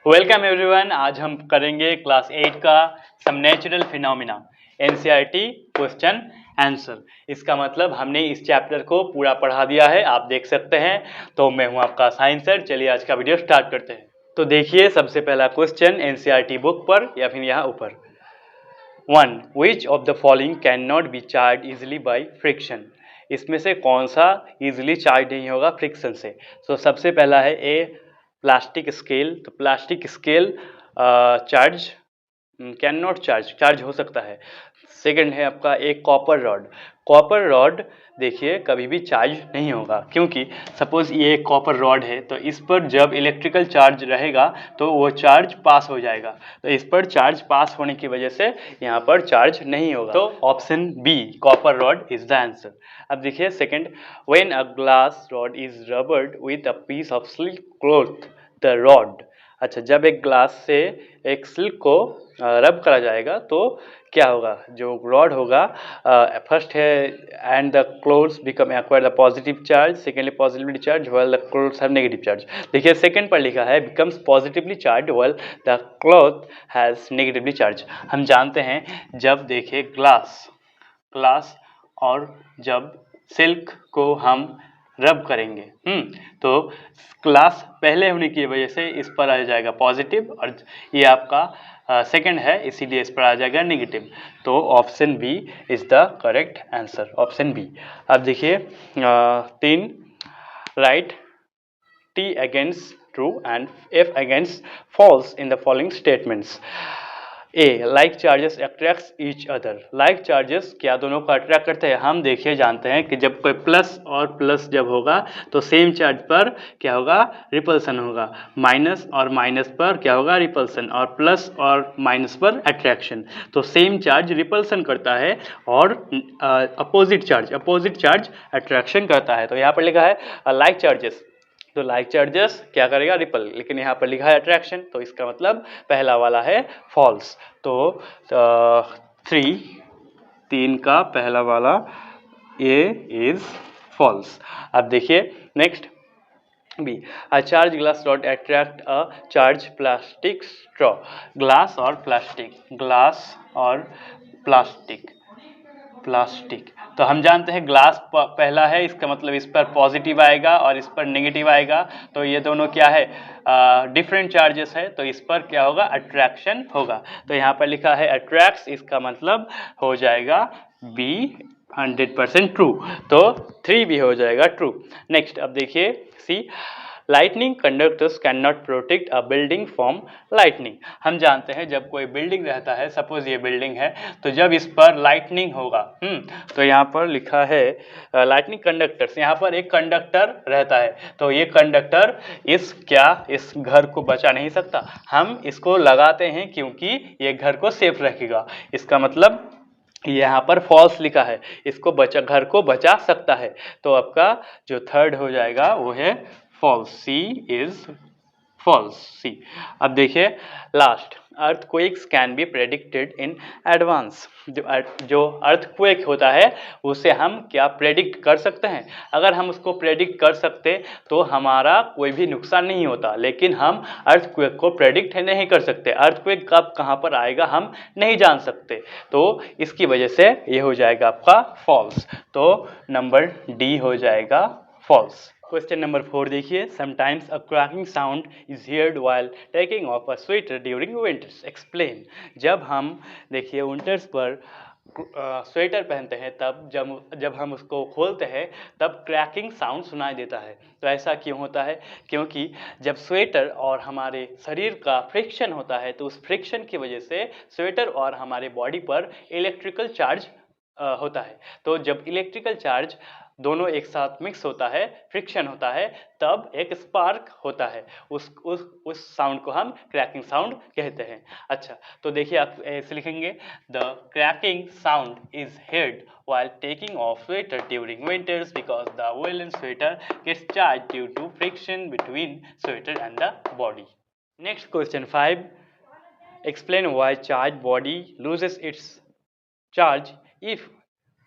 Welcome everyone. आज हम करेंगे क्लास 8 का some natural phenomena NCERT question answer. इसका मतलब हमने इस चैप्टर को पूरा पढ़ा दिया है, आप देख सकते हैं। तो मैं हूं आपका साइंस सर। चलिए आज का वीडियो स्टार्ट करते हैं। तो देखिए सबसे पहला क्वेश्चन एनसीईआरटी बुक पर या फिर यहाँ ऊपर। 1. Which of the following cannot be charged easily by friction? इसमें से कौन सा इजीली चार्ज नहीं होगा फ्रिक्शन से? तो सबसे पहला है ए प्लास्टिक स्केल। तो plastic scale charge can not charge हो सकता है। सेकंड है आपका एक कॉपर रॉड। कॉपर रॉड देखिए कभी भी चार्ज नहीं होगा, क्योंकि सपोज ये एक कॉपर रॉड है तो इस पर जब इलेक्ट्रिकल चार्ज रहेगा तो वो चार्ज पास हो जाएगा, तो इस पर चार्ज पास होने की वजह से यहाँ पर चार्ज नहीं होगा। तो option B copper rod is the answer. अब देखिए second, when a glass rod is rubbed with a piece of silk cloth the rod. अच्छा, जब एक ग्लास से एक सिल्क को रब करा जाएगा तो क्या होगा? जो रॉड होगा फर्स्ट है and the clothes become acquire the positive charge, secondly positively charge while the clothes have negative charge. देखिए सेकंड पर लिखा है becomes positively charge while the cloth has negatively charge. हम जानते हैं जब देखिए ग्लास और जब सिल्क को हम रब करेंगे तो ग्लास पहले होने की वजह से इस पर आ जाएगा पॉजिटिव, और ये आपका सेकंड है इसीलिए इस पर आ जाएगा नेगेटिव। तो option B is the correct answer, option B. अब देखिए 3, right T against true and F against false in the following statements. A like charges attracts each other. Like charges क्या दोनों को अट्रैक्ट करते हैं? हम देखिए जानते हैं कि जब कोई प्लस और प्लस जब होगा तो सेम चार्ज पर क्या होगा? रिपल्सन होगा। माइनस और माइनस पर क्या होगा? रिपल्सन। और प्लस और माइनस पर अट्रैक्शन। तो सेम चार्ज रिपल्सन करता है और अपोजिट चार्ज अट्रैक्शन करता है। तो यहाँ पर लिखा है लाइक चार्जेस, तो लाइक चार्जेस क्या करेगा? रिपल, लेकिन यहाँ पर लिखा है अट्रैक्शन, तो इसका मतलब पहला वाला है फॉल्स। तो 3 का पहला वाला ए इज फॉल्स। अब देखिए next B, a charge glass rod attract a charge plastic straw. Glass और प्लास्टिक, तो हम जानते हैं ग्लास पहला है, इसका मतलब इस पर पॉजिटिव आएगा और इस पर नेगेटिव आएगा। तो ये दोनों क्या है? डिफरेंट चार्जेस है, तो इस पर क्या होगा? अट्रैक्शन होगा। तो यहाँ पर लिखा है अट्रैक्ट्स, इसका मतलब हो जाएगा बी 100% ट्रू। तो 3 भी हो जाएगा ट्रू। नेक्स्ट अब देखिए C, lightning conductors can not protect a building from lightning. हम जानते हैं जब कोई बिल्डिंग रहता है, सपोज ये बिल्डिंग है, तो जब इस पर लाइटनिंग होगा तो यहाँ पर लिखा है लाइटनिंग कंडक्टर्स, यहाँ पर एक कंडक्टर रहता है, तो ये कंडक्टर इस घर को बचा नहीं सकता। हम इसको लगाते हैं क्योंकि ये घर को सेफ रखेगा। इसका मतलब यहाँ पर फॉल्स लिखा है, इसको घर को बचा सकता है। तो आपका जो थर्ड हो जाएगा वो है फॉल्स, सी इज फॉल्स, सी। अब देखिए last, earthquakes can be predicted in advance. जो अर्थक्वेक होता है उसे हम क्या प्रेडिक्ट कर सकते हैं? अगर हम उसको प्रेडिक्ट कर सकते तो हमारा कोई भी नुकसान नहीं होता, लेकिन हम अर्थक्वेक को प्रेडिक्ट नहीं कर सकते। अर्थक्वेक कब कहाँ पर आएगा हम नहीं जान सकते, तो इसकी वजह से ये हो जाएगा आपका फॉल्स। तो नंबर डी हो जाएगा फॉल्स। क्वेश्चन नंबर 4 देखिए, sometimes a cracking sound is heard while taking of a sweater during winters, explain. जब हम देखिए विंटर्स पर स्वेटर पहनते हैं तब जब हम उसको खोलते हैं तब क्रैकिंग साउंड सुनाई देता है। तो ऐसा क्यों होता है? क्योंकि जब स्वेटर और हमारे शरीर का फ्रिक्शन होता है तो उस फ्रिक्शन की वजह से स्वेटर और हमारे बॉडी पर इलेक्ट्रिकल चार्ज होता है। तो जब इलेक्ट्रिकल चार्ज दोनों एक साथ मिक्स होता है, फ्रिक्शन होता है, तब एक स्पार्क होता है। उस साउंड को हम क्रैकिंग साउंड कहते हैं। अच्छा, तो देखिए आप ऐसे लिखेंगे, the cracking sound is heard while taking off sweater during winters because the woolen sweater gets charged due to friction between sweater and the body. Next question 5, explain why charged body loses its charge if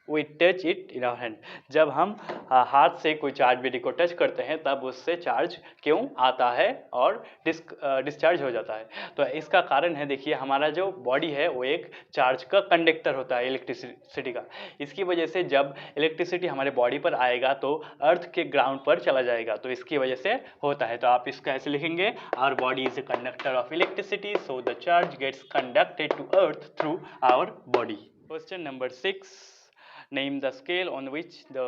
we touch it in our hand, जब हम हाथ से कोई charge बेडी को touch करते हैं तब उससे चार्ज क्यों आता है और डिस्चार्ज हो जाता है। तो इसका कारण है, देखिए हमारा जो बॉडी है वो एक चार्ज का कंडक्टर होता है इलेक्ट्रिसिटी का। इसकी वजह से जब इलेक्ट्रिसिटी हमारे बॉडी पर आएगा तो अर्थ के ग्राउंड पर चला जाएगा, तो इसकी वजह से होता है। तो आप इसको ऐसे लिखेंगे, our body is a conductor of electricity, so the charge gets conducted to earth through our body. Question number 6, name the scale on which the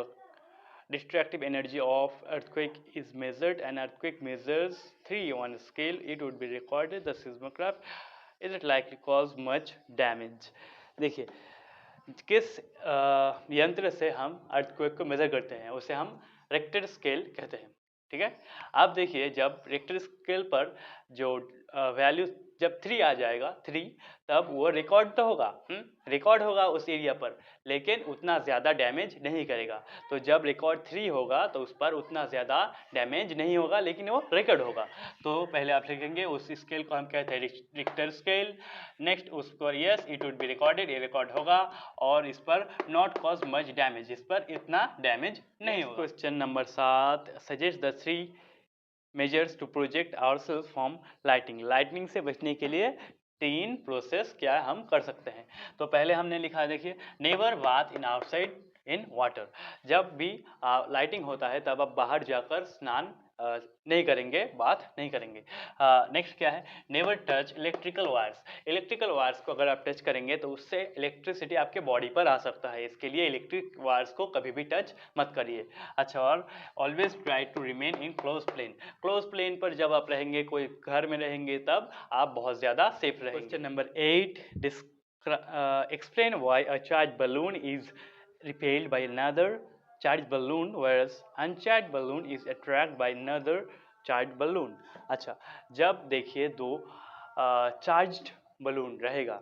destructive energy of earthquake is measured. An earthquake measures 3 on a scale. It would be recorded. The seismograph is it likely cause much damage. देखिए किस यंत्र से हम earthquake को major करते हैं उसे हम रेक्टर स्केल कहते हैं। ठीक है, आप देखिए जब रेक्टर स्केल पर जो वैल्यू जब 3 आ जाएगा 3, तब वो रिकॉर्ड तो होगा, रिकॉर्ड होगा उस एरिया पर, लेकिन उतना ज़्यादा डैमेज नहीं करेगा। तो जब रिकॉर्ड 3 होगा तो उस पर उतना ज़्यादा डैमेज नहीं होगा, लेकिन वो रिकॉर्ड होगा। तो पहले आप लिखेंगे उस स्केल को हम कहते हैं रिक्टर स्केल। नेक्स्ट उस पर yes it would be recorded, ये रिकॉर्ड होगा, और इस पर नॉट कॉज मच डैमेज, इस पर इतना डैमेज नहीं होगा। Question number 7, suggest the 3 measures to project ourselves from lightning. Lightning से बचने के लिए 3 प्रोसेस क्या हम कर सकते हैं। तो पहले हमने लिखा है, देखिए never bath in outside in water. जब भी लाइटिंग होता है तब आप बाहर जाकर स्नान नहीं करेंगे, बाथ नहीं करेंगे। नेक्स्ट क्या है, never touch electrical wires. Electrical wires को अगर आप टच करेंगे तो उससे इलेक्ट्रिसिटी आपके बॉडी पर आ सकता है, इसके लिए इलेक्ट्रिक वायर्स को कभी भी टच मत करिए। अच्छा, और always try to remain in close plane. Close plane पर जब आप रहेंगे, कोई घर में रहेंगे, तब आप बहुत ज़्यादा सेफ रहेंगे। Question number 8, explain why a charged balloon is repelled by another charged balloon whereas uncharged balloon is attracted by another charged balloon। अच्छा, जब देखिए 2 चार्ज्ड बलून रहेगा,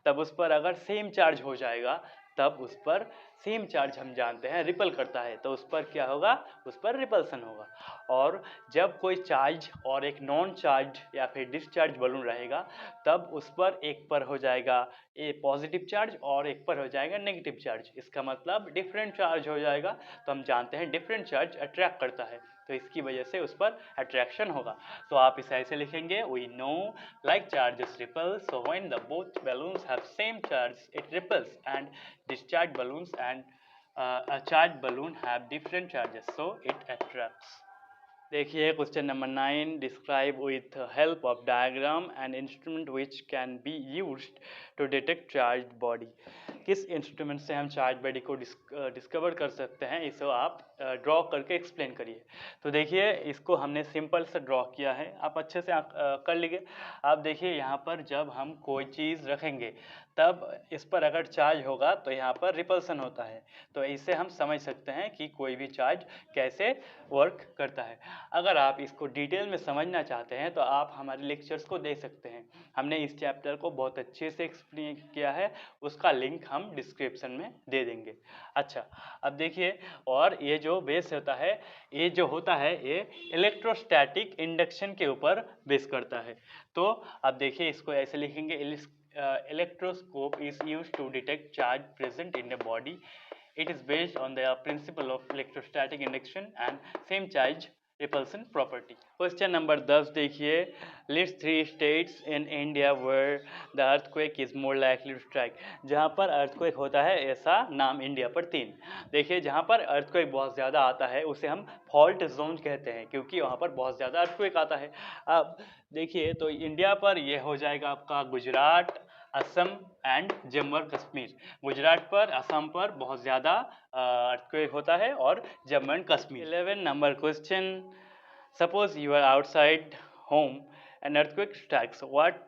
तब उस पर अगर सेम चार्ज हो जाएगा तब उस पर सेम चार्ज हम जानते हैं रिपल करता है, तो उस पर क्या होगा, उस पर रिपल्सन होगा। और जब कोई चार्ज और एक नॉन चार्ज या फिर डिस्चार्ज बलून रहेगा तब उस पर एक पर हो जाएगा ए पॉजिटिव चार्ज और एक पर हो जाएगा नेगेटिव चार्ज, इसका मतलब डिफरेंट चार्ज हो जाएगा। तो हम जानते हैं डिफरेंट चार्ज अट्रैक्ट करता है, तो इसकी वजह से उस पर अट्रैक्शन होगा। तो आप इसे ऐसे लिखेंगे, we know like charges repel, so when the both balloons have same charge it repels, and discharged balloons and a charged balloon have different charges so it attracts। देखिए question number 9, describe with help of diagram an instrument which can be used to detect charge body. किस instrument से हम charge body को discover कर सकते हैं, इसे आप ड्रॉ करके एक्सप्लेन करिए। तो देखिए इसको हमने सिंपल से ड्रॉ किया है, आप अच्छे से कर लीजिए। आप देखिए यहाँ पर जब हम कोई चीज़ रखेंगे तब इस पर अगर चार्ज होगा तो यहाँ पर रिपल्सन होता है, तो इससे हम समझ सकते हैं कि कोई भी चार्ज कैसे वर्क करता है। अगर आप इसको डिटेल में समझना चाहते हैं तो आप हमारे लेक्चर्स को देख सकते हैं, हमने इस चैप्टर को बहुत अच्छे से एक्सप्लेन किया है, उसका लिंक हम डिस्क्रिप्शन में दे देंगे। अच्छा, अब देखिए, और ये जो बेस होता है, ये जो होता है ये इलेक्ट्रोस्टैटिक इंडक्शन के ऊपर बेस करता है। तो अब देखिए इसको ऐसे लिखेंगे, electroscope is used to detect charge present in a body. It is based on the principle of electrostatic induction and same charge repulsion property। Question number 10 देखिए, list 3 states in India where the earthquake is more likely to strike. जहाँ पर earthquake होता है ऐसा नाम India पर 3। देखिए जहाँ पर अर्थक्वेक बहुत ज़्यादा आता है उसे हम फॉल्ट जोन कहते हैं, क्योंकि वहाँ पर बहुत ज़्यादा अर्थक्वेक आता है। अब देखिए तो इंडिया पर यह हो जाएगा आपका गुजरात, असम एंड जम्मू और कश्मीर। गुजरात पर, असम पर बहुत ज़्यादा अर्थक्वेक होता है और Jammu and Kashmir. 11 number question, suppose you are outside home and earthquake strikes, what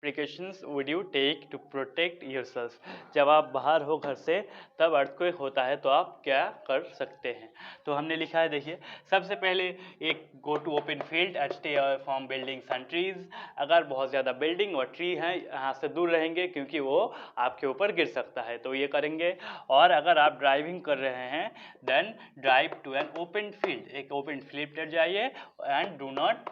precautions would you take to protect yourself. जब आप बाहर हो घर से तब अर्थक्वेक होता है तो आप क्या कर सकते हैं। तो हमने लिखा है, देखिए सबसे पहले एक go to open field and stay away from buildings and trees. अगर बहुत ज़्यादा बिल्डिंग और ट्री हैं यहाँ से दूर रहेंगे क्योंकि वो आपके ऊपर गिर सकता है, तो ये करेंगे। और अगर आप ड्राइविंग कर रहे हैं then drive to an open field, एक ओपन फील्ड पर जाइए and do not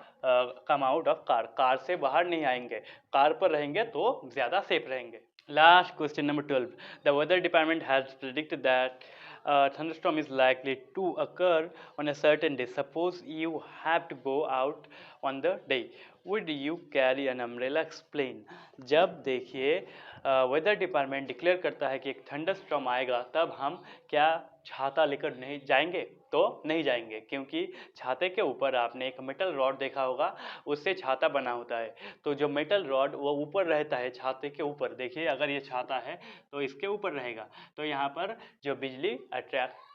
come out of car. Car से बाहर नहीं आएंगे, कार पर रहेंगे तो ज़्यादा सेफ रहेंगे। Last question number 12. The weather department has predicted that a thunderstorm is likely to occur on a certain day. Suppose you have to go out on the day. Would you carry an umbrella? Explain. जब देखिए weather department declare करता है कि एक thunderstorm आएगा, तब हम क्या छाता लेकर नहीं जाएंगे? तो नहीं जाएंगे, क्योंकि छाते के ऊपर आपने एक मेटल रॉड देखा होगा, उससे छाता बना होता है। तो जो मेटल रॉड वो ऊपर रहता है छाते के ऊपर, देखिए अगर ये छाता है तो इसके ऊपर रहेगा, तो यहाँ पर जो बिजली अट्रैक्ट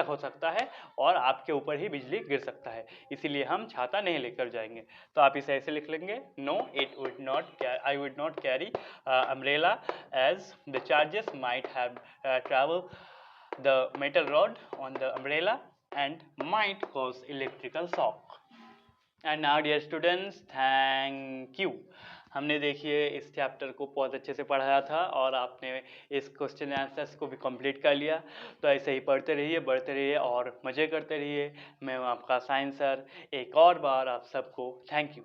हो सकता है और आपके ऊपर ही बिजली गिर सकता है, इसीलिए हम छाता नहीं लेकर जाएंगे। तो आप इसे ऐसे लिख लेंगे, no it would not I would not carry umbrella as the charges might have travel the metal rod on the umbrella and might cause electrical shock. And now dear students, thank you. हमने देखिए इस chapter को बहुत अच्छे से पढ़ाया था और आपने इस क्वेश्चन आंसर्स को भी कंप्लीट कर लिया। तो ऐसे ही पढ़ते रहिए, बढ़ते रहिए और मज़े करते रहिए। मैं हूँ आपका साइंस सर, एक और बार आप सबको थैंक यू।